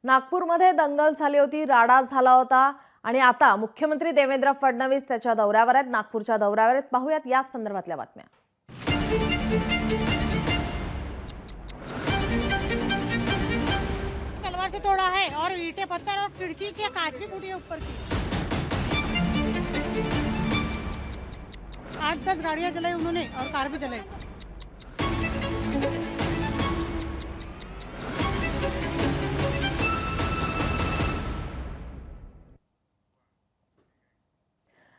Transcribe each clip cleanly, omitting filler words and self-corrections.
नागपूरमध्ये दंगल झाली होती, राडा झाला होता आणि आता मुख्यमंत्री देवेंद्र फडणवीस त्याच्या दौऱ्यावर आहेत, नागपूरच्या दौऱ्यावर आहेत। पाहूयात याच संदर्भातल्या बातम्या। तलवार से तोड़ा है और ईंटें पत्थर और खिड़की के कांच भी फूटी है ऊपर की। 8-10 गाड़ियां जलाई उन्होंने और कार भी जलाई।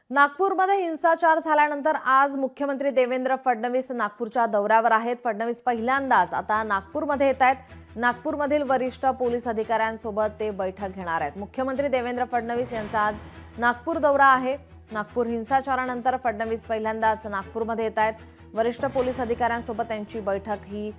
नागपूरमध्ये हिंसाचार झाल्यानंतर आज मुख्यमंत्री देवेंद्र फडणवीस नागपूरच्या दौऱ्यावर आहेत। फडणवीस पहिल्यांदाच आता नागपूरमध्ये येत आहेत। नागपूरमधील वरिष्ठ पोलीस अधिकाऱ्यांसोबत ते बैठक घेणार आहेत। मुख्यमंत्री देवेंद्र फडणवीस यांचा आज नागपूर दौरा आहे। नागपूर हिंसाचारानंतर फडणवीस पहिल्यांदाच नागपूरमध्ये येत आहेत। वरिष्ठ पोलीस अधिकाऱ्यांसोबत त्यांची बैठक ही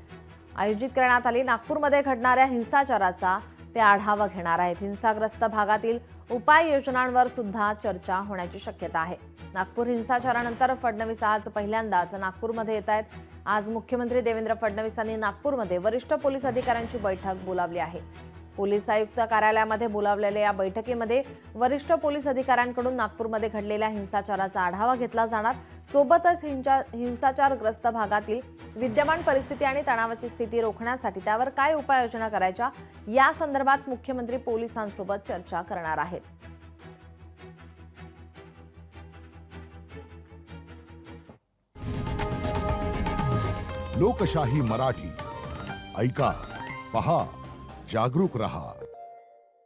आयोजित करण्यात आली। नागपूरमध्ये घडणाऱ्या हिंसाचाराचा ते आढावा घेणार आहेत। हिंसाग्रस्त भागातील उपाययोजनांवर सुद्धा चर्चा होण्याची शक्यता आहे। नागपूर हिंसाचारानंतर फडणवीस आज पहिल्यांदाच नागपूरमध्ये येत आहेत। आज मुख्यमंत्री देवेंद्र फडणवीसांनी नागपूरमध्ये वरिष्ठ पोलीस अधिकाऱ्यांची बैठक बोलावली आहे। पोलीस आयुक्त कार्यालयामध्ये बोलावलेल्या या बैठकीमध्ये वरिष्ठ पोलीस अधिकाऱ्यांकडून नागपूरमध्ये घडलेल्या हिंसाचाराचा आढावा घेतला जाणार। सोबतच हिंसाचारग्रस्त भागातील विद्यमान परिस्थिती आणि तणावाची स्थिती रोखण्यासाठी त्यावर काय उपाययोजना करायच्या या संदर्भात मुख्यमंत्री पोलिसांसोबत चर्चा करणार आहेत। लोकशाही मराठी ऐका, पहा, जागरूक रहा।